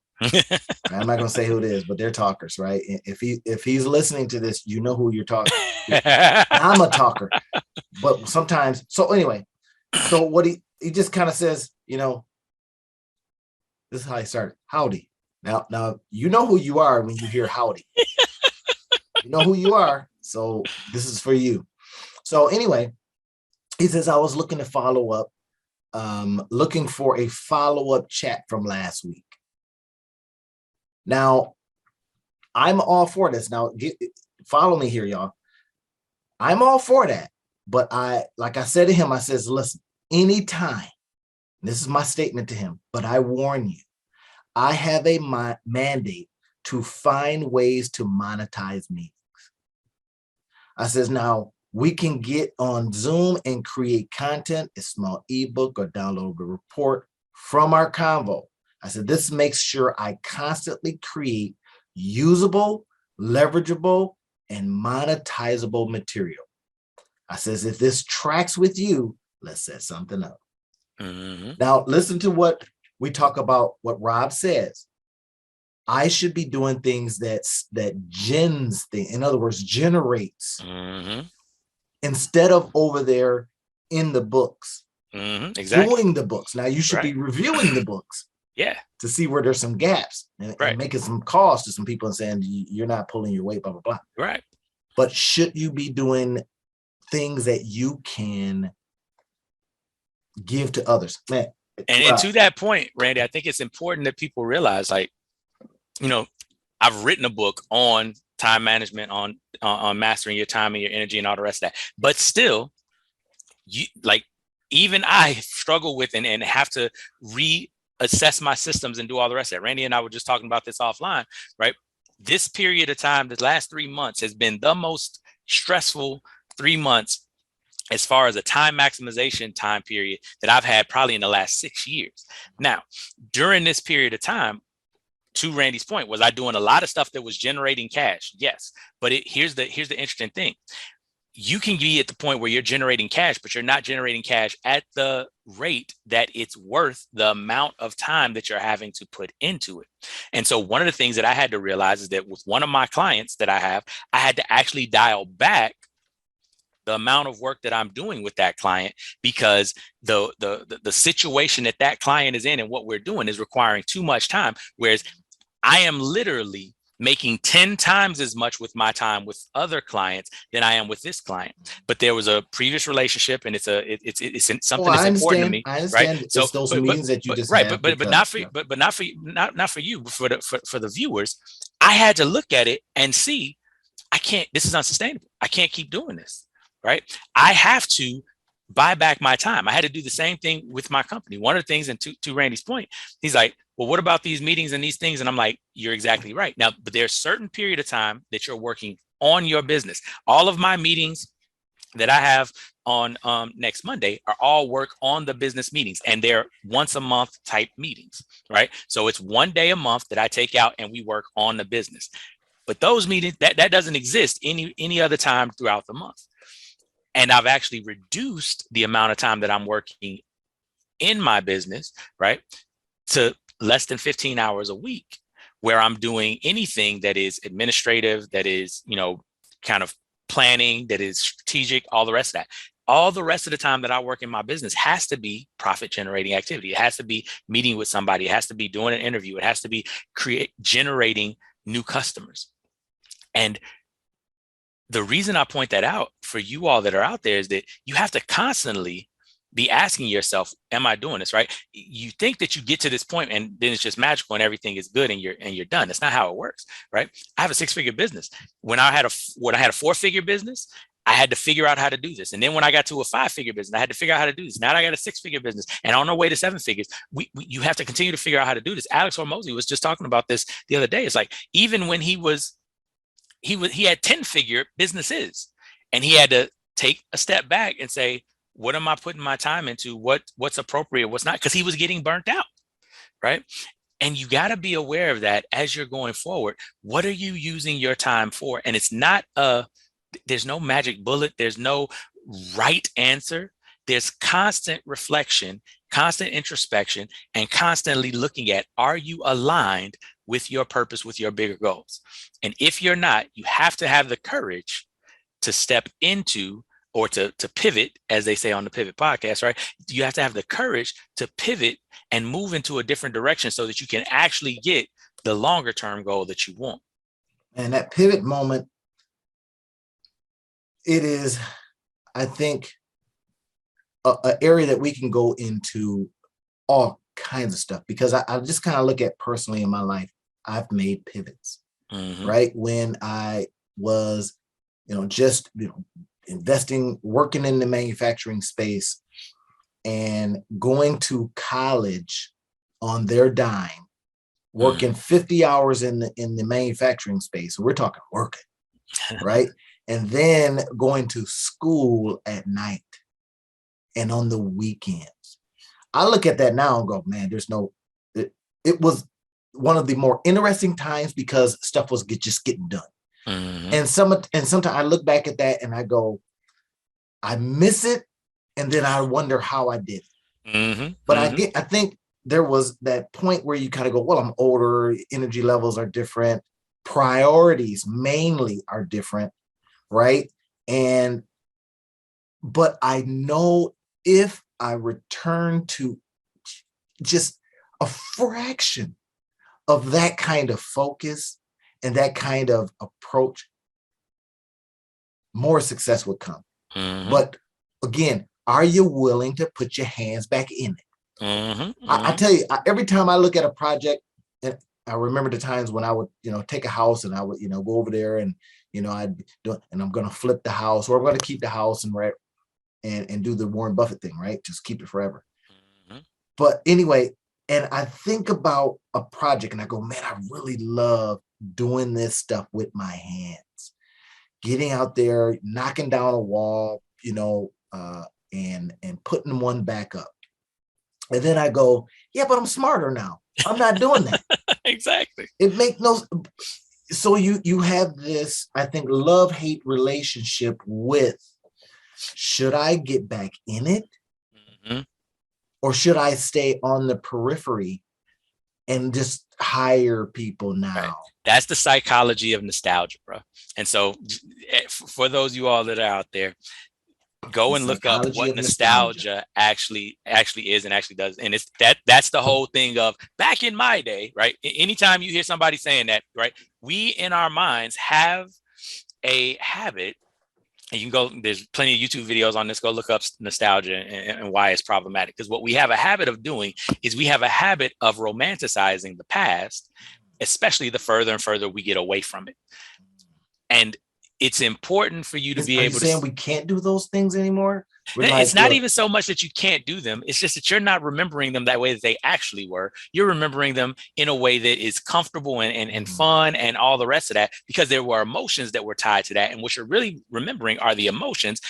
I'm not gonna say who it is, but they're talkers, right? If he's listening to this, you know who you're talking to. I'm a talker, but sometimes. So anyway, so what he just kind of says, this is how he started. Howdy. Now you know who you are when you hear howdy. You know who you are. So this is for you. So anyway, he says, I was looking to follow up, looking for a follow-up chat from last week. Now, I'm all for this. Now, follow me here, y'all. I'm all for that. But like I said to him, I says, listen, anytime, this is my statement to him, but I warn you, I have a mandate to find ways to monetize meetings. I says, now we can get on Zoom and create content, a small ebook or download the report from our convo. I said, this makes sure I constantly create usable, leverageable, and monetizable material. I says, if this tracks with you, let's set something up. Now, listen to what we talk about, what Rob says. I should be doing things that gens thing, in other words, generates, instead of over there in the books, doing the books. Now you should be reviewing the books, to see where there's some gaps and making some calls to some people and saying you're not pulling your weight, blah blah blah. Right. But should you be doing things that you can give to others, man? And to that point, Randy, I think it's important that people realize, like, you know, I've written a book on time management, on mastering your time and your energy and all the rest of that. But still, even I struggle with and have to reassess my systems and do all the rest of that. Randy and I were just talking about this offline, right? This period of time, the last 3 months, has been the most stressful 3 months as far as a time maximization time period that I've had probably in the last 6 years. Now, during this period of time, to Randy's point, was I doing a lot of stuff that was generating cash? Yes. But here's the interesting thing. You can be at the point where you're generating cash, but you're not generating cash at the rate that it's worth the amount of time that you're having to put into it. And so one of the things that I had to realize is that with one of my clients that I have, I had to actually dial back the amount of work that I'm doing with that client, because the situation that client is in and what we're doing is requiring too much time. Whereas I am literally making 10 times as much with my time with other clients than I am with this client. But there was a previous relationship, and it's something that's important to me. I understand. Right? So those meetings that you just have, but not for not for you, but for the viewers. I had to look at it and see, this is unsustainable. I can't keep doing this. Right? I have to buy back my time. I had to do the same thing with my company. One of the things, and to Randy's point, he's like, well, what about these meetings and these things? And I'm like, you're exactly right. Now, but there's a certain period of time that you're working on your business. All of my meetings that I have on next Monday are all work on the business meetings, and they're once a month type meetings, right? So it's one day a month that I take out and we work on the business. But those meetings, that doesn't exist any other time throughout the month. And I've actually reduced the amount of time that I'm working in my business, right, to less than 15 hours a week, where I'm doing anything that is administrative, that is, kind of planning, that is strategic, all the rest of that. All the rest of the time that I work in my business has to be profit generating activity. It has to be meeting with somebody. It has to be doing an interview. It has to be generating new customers. And the reason I point that out for you all that are out there is that you have to constantly be asking yourself, am I doing this right? You think that you get to this point and then it's just magical and everything is good and you're done. That's not how it works, right? I have a 6-figure business. When I had a 4-figure business, I had to figure out how to do this. And then when I got to a 5-figure business, I had to figure out how to do this. Now I got a 6-figure business and on our way to 7 figures, you have to continue to figure out how to do this. Alex Hormozy was just talking about this the other day. It's like, even when he had 10-figure businesses, and he had to take a step back and say, what am I putting my time into? What's appropriate? What's not? Because he was getting burnt out, right? And you got to be aware of that as you're going forward. What are you using your time for? And it's not there's no magic bullet. There's no right answer. There's constant reflection, constant introspection, and constantly looking at, are you aligned with your purpose, with your bigger goals? And if you're not, you have to have the courage to step into, or to pivot, as they say on the Pivot podcast, right? You have to have the courage to pivot and move into a different direction so that you can actually get the longer term goal that you want. And that pivot moment, it is, I think, an area that we can go into all kinds of stuff, because I just kind of look at personally in my life, I've made pivots, right? When I was, just, investing, working in the manufacturing space and going to college on their dime working 50 hours in the manufacturing space. So we're talking working, right? And then going to school at night and on the weekends. I look at that now and go, man, it was one of the more interesting times because stuff was just getting done. And sometimes I look back at that and I go, I miss it. And then I wonder how I did it. But I think there was that point where you kind of go, well, I'm older, energy levels are different, priorities mainly are different, right? But I know if I return to just a fraction of that kind of focus and that kind of approach, more success would come. But again, are you willing to put your hands back in it? I tell you, every time I look at a project, and I remember the times when I would, take a house and I would, go over there and, I'd do it, and I'm going to flip the house, or I'm going to keep the house and do the Warren Buffett thing, right? Just keep it forever. But anyway, and I think about a project and I go, man, I really love doing this stuff with my hands, getting out there, knocking down a wall, and putting one back up. And then I go, yeah, but I'm smarter now. I'm not doing that. Exactly. It makes no. So you have this, I think, love-hate relationship with, should I get back in it? Or should I stay on the periphery and just hire people now? Right. That's the psychology of nostalgia, bro. And so for those of you all that are out there, go and look up what nostalgia actually is and actually does. And it's that's the whole thing of back in my day, right? Anytime you hear somebody saying that, right, we in our minds have a habit. And you can go, there's plenty of YouTube videos on this. Go look up nostalgia and why it's problematic. Because what we have a habit of doing is we have a habit of romanticizing the past, especially the further and further we get away from it. And it's important for you to be able to. Saying we can't do those things anymore? It's not even so much that you can't do them. It's just that you're not remembering them that way that they actually were. You're remembering them in a way that is comfortable and fun and all the rest of that, because there were emotions that were tied to that. And what you're really remembering are the emotions,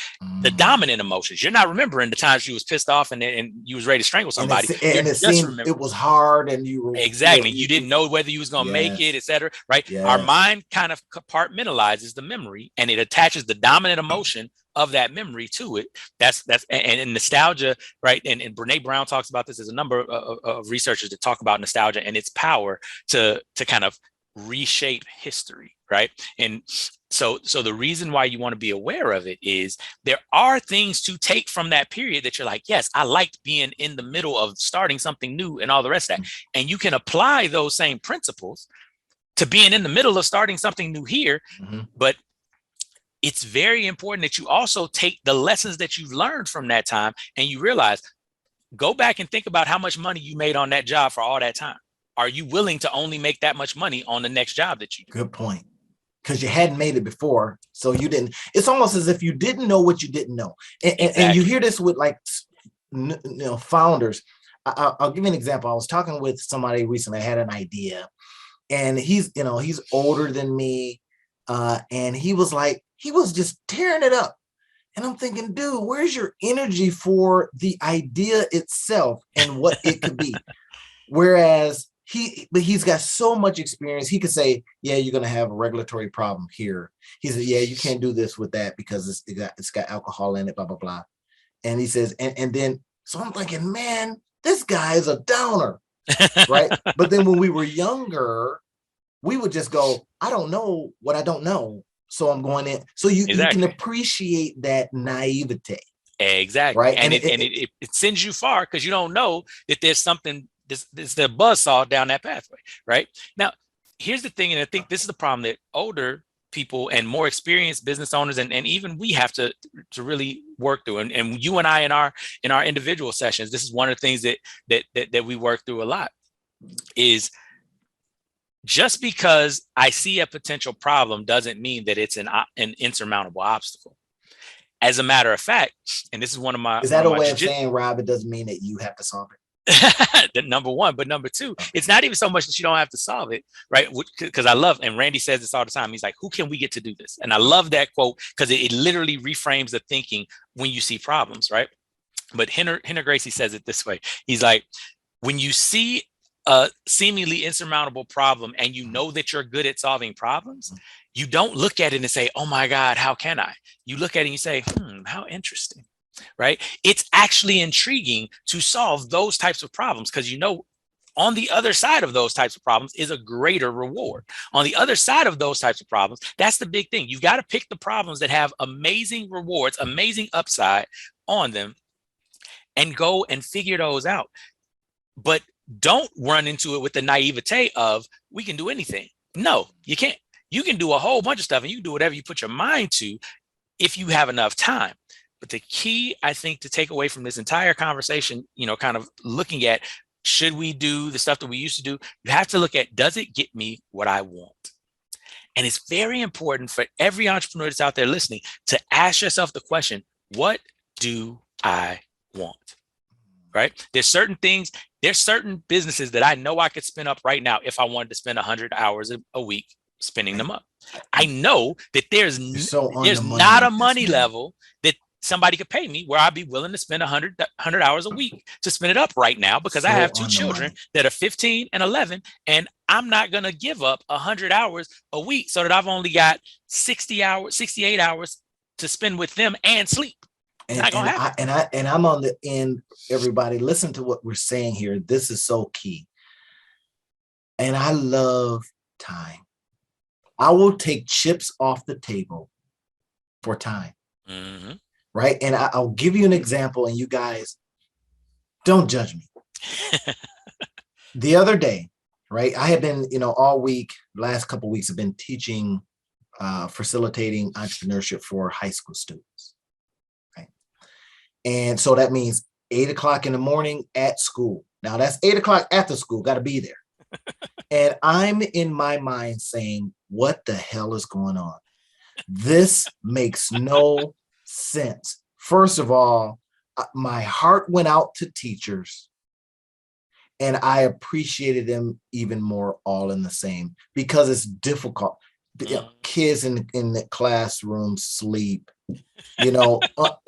the dominant emotions. You're not remembering the times you was pissed off and you was ready to strangle somebody. It was hard and you were. Exactly. You didn't know whether you was going to make it, et cetera. Right. Yes. Our mind kind of compartmentalizes the memory and it attaches the dominant emotion of that memory to it. That's and nostalgia, right? And Brene Brown talks about this. There's a number of researchers that talk about nostalgia and its power to kind of reshape history, right? And so the reason why you want to be aware of it is there are things to take from that period that you're like, yes, I liked being in the middle of starting something new and all the rest of that. And you can apply those same principles to being in the middle of starting something new here, but it's very important that you also take the lessons that you've learned from that time and you realize, go back and think about how much money you made on that job for all that time. Are you willing to only make that much money on the next job that you do? Good point. Because you hadn't made it before. So you didn't. It's almost as if you didn't know what you didn't know. And you hear this with founders. I'll give you an example. I was talking with somebody recently. I had an idea and he's older than me. And he was just tearing it up. And I'm thinking, dude, where's your energy for the idea itself and what it could be? Whereas he's got so much experience. He could say, yeah, you're going to have a regulatory problem here. He said, yeah, you can't do this with that because it's got alcohol in it, blah, blah, blah. And he says, and then, so I'm thinking, man, this guy is a downer, right? But then when we were younger, we would just go, I don't know what I don't know. So I'm going in. So you can appreciate that naivete. Exactly. Right. And it sends you far because you don't know that there's something, this the buzzsaw down that pathway. Right. Now, here's the thing. And I think this is the problem that older people and more experienced business owners and even we have to really work through. And you and I in our individual sessions, this is one of the things that we work through a lot is just because I see a potential problem doesn't mean that it's an insurmountable obstacle. As a matter of fact, and this is one of my— Is that a way of saying, Rob, it doesn't mean that you have to solve it? The number one, but number two, it's not even so much that you don't have to solve it, right? Because I love, and Randy says this all the time. He's like, who can we get to do this? And I love that quote because it literally reframes the thinking when you see problems, right? But Henner Gracie says it this way. He's like, when you see a seemingly insurmountable problem and you know that you're good at solving problems, you don't look at it and say, oh my God, how can I? You look at it and you say, how interesting, right? It's actually intriguing to solve those types of problems because you know on the other side of those types of problems is a greater reward. On the other side of those types of problems, that's the big thing. You've got to pick the problems that have amazing rewards, amazing upside on them, and go and figure those out. But don't run into it with the naivete of we can do anything. No, you can't. You can do a whole bunch of stuff and you can do whatever you put your mind to if you have enough time. But the key, I think, to take away from this entire conversation, kind of looking at, should we do the stuff that we used to do? You have to look at, does it get me what I want? And it's very important for every entrepreneur that's out there listening to ask yourself the question, what do I want? Right? There's certain things, there's certain businesses that I know I could spin up right now if I wanted to spend 100 hours a week spinning them up. I know that there's not a money level that somebody could pay me where I'd be willing to spend 100 hours a week to spin it up right now because I have two children that are 15 and 11, and I'm not going to give up 100 hours a week so that I've only got 68 hours to spend with them and sleep. And I'm on the end. Everybody, listen to what we're saying here. This is so key. And I love time. I will take chips off the table for time. Mm-hmm. Right. And I'll give you an example, and you guys don't judge me. The other day, right, I have been, all week, last couple of weeks, I've been teaching, facilitating entrepreneurship for high school students. And so that means 8 o'clock in the morning at school. Now that's 8 o'clock after school, got to be there. And I'm in my mind saying, what the hell is going on? This makes no sense. First of all, my heart went out to teachers, and I appreciated them even more all in the same, because it's difficult. Kids in the classroom sleep,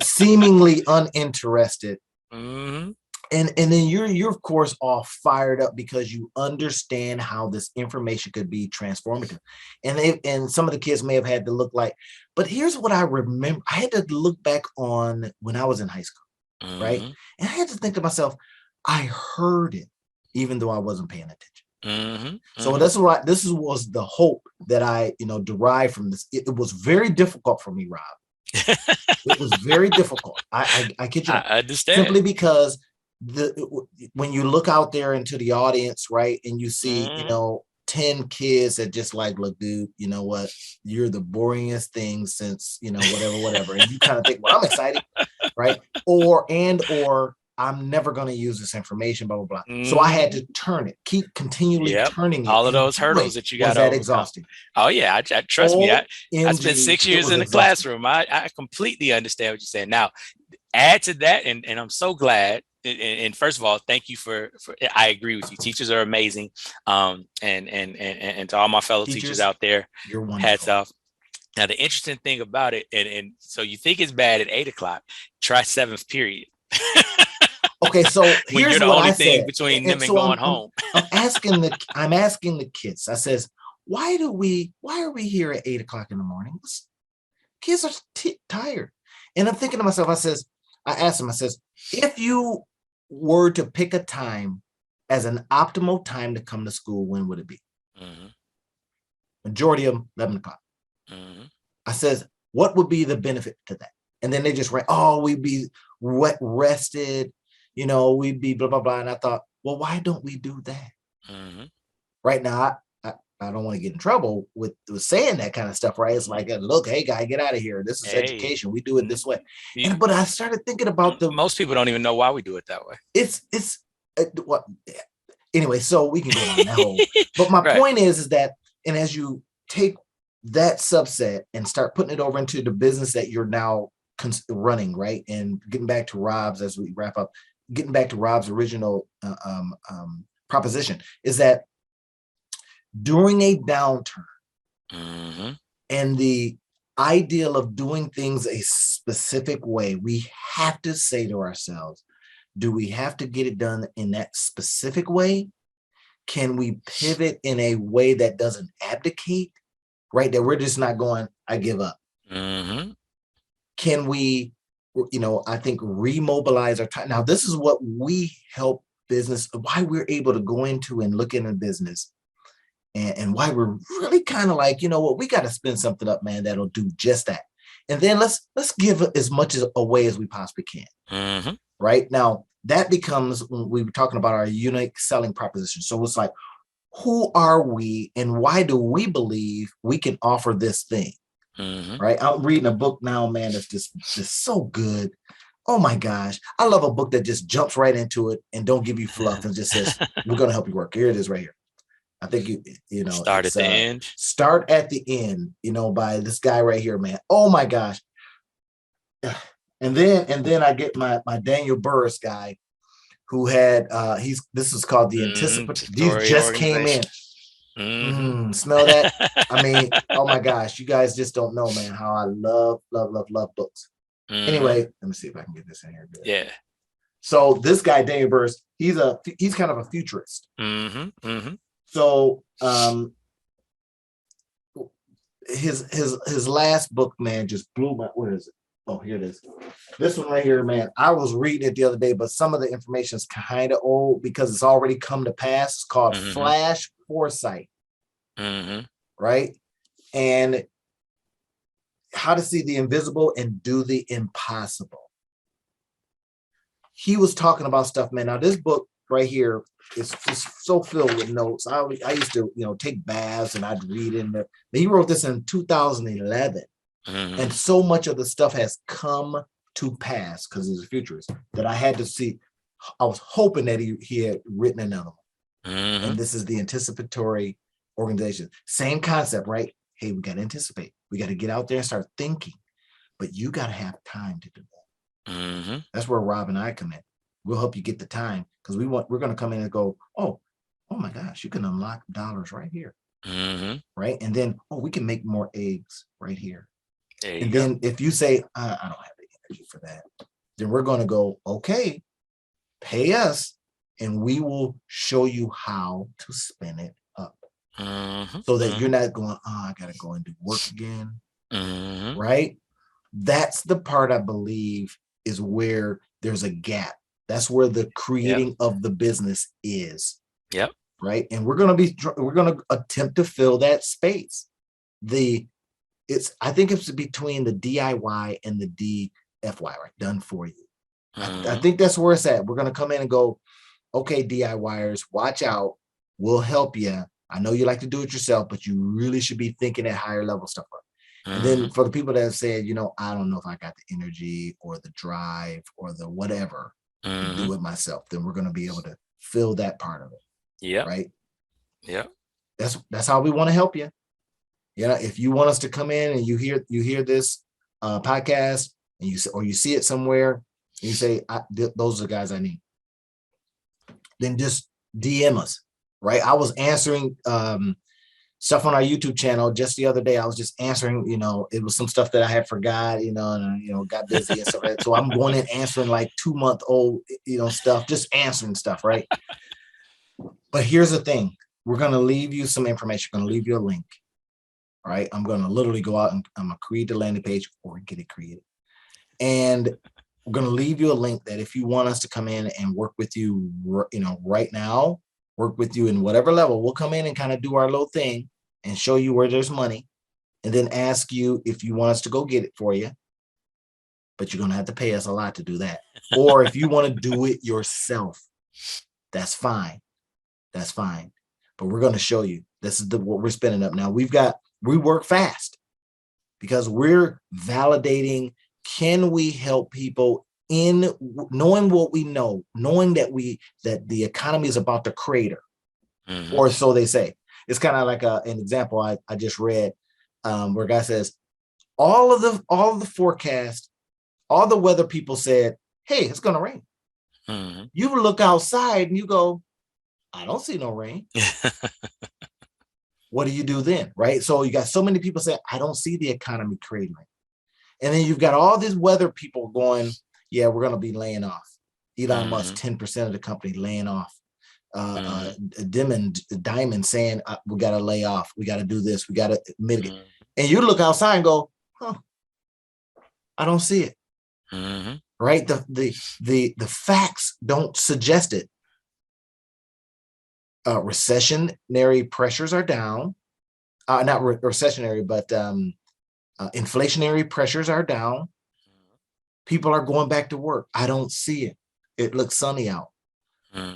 seemingly uninterested. Mm-hmm. And then you're of course all fired up because you understand how this information could be transformative. And some of the kids may have had to look like, but here's what I remember. I had to look back on when I was in high school, mm-hmm. right? And I had to think to myself, I heard it, even though I wasn't paying attention. Mm-hmm. So that's why this was the hope that I, derived from this. It was very difficult for me, Rob. It was very difficult. I kid you. I understand. Simply because when you look out there into the audience, right, and you see, 10 kids that just like, look, dude, you know what? You're the boringest thing since, whatever. And you kind of think, well, I'm excited, right? Or I'm never going to use this information, blah, blah, blah. Mm. So I had to turn it, keep continually turning it. All of those hurdles that you got. Was that exhausting? Oh yeah. I trust me. I spent 6 years in the classroom. I completely understand what you're saying. Now add to that. And I'm so glad. And first of all, thank you for I agree with you. Teachers are amazing. And to all my fellow teachers out there, you're wonderful. Hats off. Now, the interesting thing about it, and so you think it's bad at 8 o'clock, try 7th period. Okay, so here's the what only I thing said. Between them and so going home. I'm asking the kids. I says, why are we here at 8 o'clock in the morning? Kids are tired. And I'm thinking to myself, I asked them, if you were to pick a time as an optimal time to come to school, when would it be? Mm-hmm. Majority of them, 11 o'clock. Mm-hmm. I says, what would be the benefit to that? And then they just ran, we'd be rested, we'd be blah, blah, blah. And I thought, well, why don't we do that? Mm-hmm. Right now, I don't want to get in trouble with saying that kind of stuff, right? It's like, look, hey, guy, get out of here. This is education. We do it this way. But I started thinking about most people don't even know why we do it that way. Anyway, so we can go down that hole. But my point is that, and as you take that subset and start putting it over into the business that you're now running, right? And getting back to Rob's as we wrap up, getting back to Rob's original proposition, is that during a downturn and the ideal of doing things a specific way, we have to say to ourselves, do we have to get it done in that specific way? Can we pivot in a way that doesn't abdicate, right? That we're just not going, I give up. Can we, I think, remobilize our time? Now, this is what we help business, why we're able to go into and look into business, and why we're really kind of like, you know what, we got to spin something up, man, that'll do just that. And then let's give as much away as we possibly can. Right now, that becomes, when we were talking about our unique selling proposition. So it's like, who are we and why do we believe we can offer this thing? Right. I'm reading a book now, man, that's just so good. Oh my gosh. I love a book that just jumps right into it and don't give you fluff and just says, we're going to help you work. Here it is right here. I think you know, start at the end. Start at the end, by this guy right here, man. Oh my gosh. And then I get my Daniel Burris guy, who had this is called the anticipatory. These just came in. Smell that? I mean, oh my gosh, you guys just don't know, man, how I love books. Anyway, let me see if I can get this in here good. Yeah. So this guy, Daniel Burris, he's kind of a futurist. So his last book, man, just blew my, where is it? Oh, here it is. This one right here, man. I was reading it the other day, but some of the information is kind of old because it's already come to pass. It's called Flash Foresight. Right? And how to see the invisible and do the impossible. He was talking about stuff, man. Now, this book right here is so filled with notes. I used to, take baths and I'd read in there. He wrote this in 2011. And so much of the stuff has come to pass because he's a futurist that I had to see. I was hoping that he had written another one. And this is the anticipatory organization. Same concept, right? Hey, we got to anticipate. We got to get out there and start thinking. But you got to have time to do that. That's where Rob and I come in. We'll help you get the time because we're going to come in and go, oh my gosh, you can unlock dollars right here. Right? And then, we can make more eggs right here. And then if you say, I don't have the energy for that, then we're going to go, okay, pay us and we will show you how to spin it up so that you're not going, I got to go and do work again. Right? That's the part I believe is where there's a gap. That's where the creating of the business is. Right? And we're going to attempt to fill that space. I think it's between the DIY and the DFY, right? Done for you. I think that's where it's at. We're going to come in and go, okay, DIYers, watch out. We'll help you. I know you like to do it yourself, but you really should be thinking at higher level stuff. And then for the people that have said, I don't know if I got the energy or the drive or the whatever to do it myself, then we're going to be able to fill that part of it. Right. That's how we want to help you. If you want us to come in and you hear this podcast and you see it somewhere and you say, those are the guys I need, then just DM us, right? I was answering stuff on our YouTube channel just the other day. I was just answering, it was some stuff that I had forgot, and got busy and stuff like that. So I'm going in answering like 2-month-old, stuff, just answering stuff, right? But here's the thing. We're going to leave you some information. We're going to leave you a link. All right. I'm going to literally go out and I'm going to create the landing page or get it created. And we're going to leave you a link that if you want us to come in and work with you, right now, work with you in whatever level, we'll come in and kind of do our little thing and show you where there's money and then ask you if you want us to go get it for you. But you're going to have to pay us a lot to do that. Or if you want to do it yourself, that's fine. That's fine. But we're going to show you. This is what we're spinning up now. We work fast because we're validating, can we help people in knowing what we know, knowing that the economy is about to crater, or so they say. It's kind of like an example I just read where a guy says, all of the forecast, all the weather people said, hey, it's going to rain. You look outside and you go, I don't see no rain. What do you do then? Right. So you got so many people saying, I don't see the economy creating rain. And then you've got all these weather people going, yeah, we're going to be laying off. Elon Musk, 10% of the company laying off. Diamond saying, we got to lay off. We got to do this. We got to mitigate. And you look outside and go, huh, I don't see it. Right. The facts don't suggest it. Recessionary pressures are down. Not recessionary, but inflationary pressures are down. People are going back to work. I don't see it. It looks sunny out.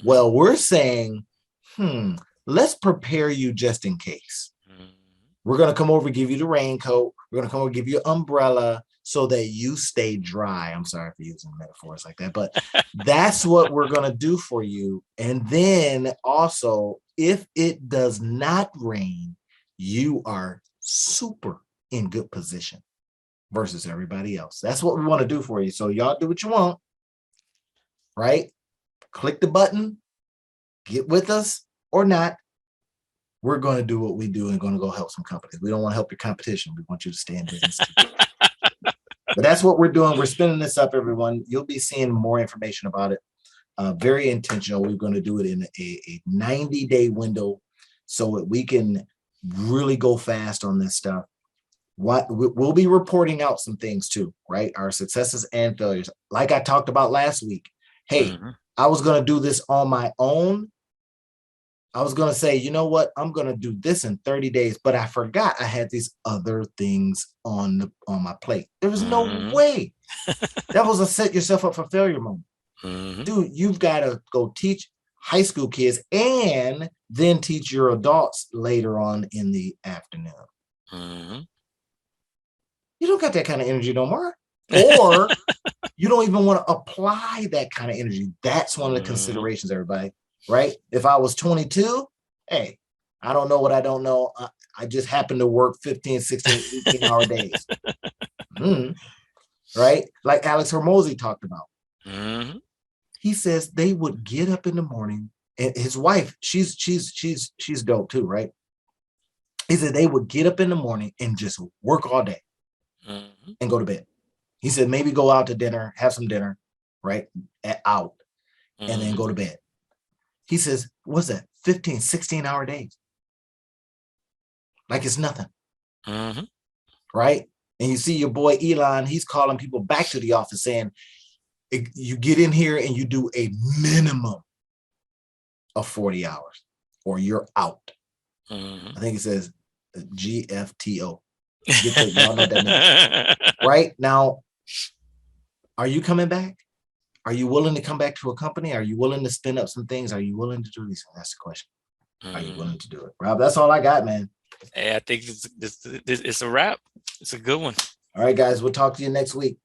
Well, we're saying, let's prepare you just in case. We're going to come over and give you the raincoat. We're going to come over and give you an umbrella so that you stay dry. I'm sorry for using metaphors like that, but that's what we're going to do for you. And then also, if it does not rain, you are super in good position versus everybody else. That's what we want to do for you. So y'all do what you want, right? Click the button, get with us or not. We're going to do what we do and going to go help some companies. We don't want to help your competition. We want you to stay in business. But that's what we're doing. We're spinning this up, everyone. You'll be seeing more information about it. Very intentional. We're going to do it in a 90-day window so that we can really go fast on this stuff. We'll be reporting out some things too, right? Our successes and failures. Like I talked about last week. Hey, I was going to do this on my own. I was going to say, you know what? I'm going to do this in 30 days, but I forgot I had these other things on my plate. There was no way. That was a set yourself up for failure moment. Dude, you've got to go teach high school kids and then teach your adults later on in the afternoon. You don't got that kind of energy no more. Or you don't even want to apply that kind of energy. That's one of the considerations, everybody. Right? If I was 22, hey, I don't know what I don't know. I just happen to work 15, 16, 18-hour days. Right? Like Alex Hormozy talked about. He says they would get up in the morning, and his wife, she's dope too, right? He said they would get up in the morning and just work all day and go to bed. He said maybe go out to dinner, have some dinner, right? Out, and then go to bed. He says, what's that? 15, 16-hour days. Like it's nothing. Right? And you see your boy Elon, he's calling people back to the office saying, you get in here and you do a minimum of 40 hours or you're out. I think he says GFTO. Y'all know what that means. Right? Now, are you coming back? Are you willing to come back to a company? Are you willing to spin up some things? Are you willing to do these things? That's the question. Are you willing to do it? Rob, that's all I got, man. Hey, I think it's a wrap. It's a good one. All right, guys. We'll talk to you next week.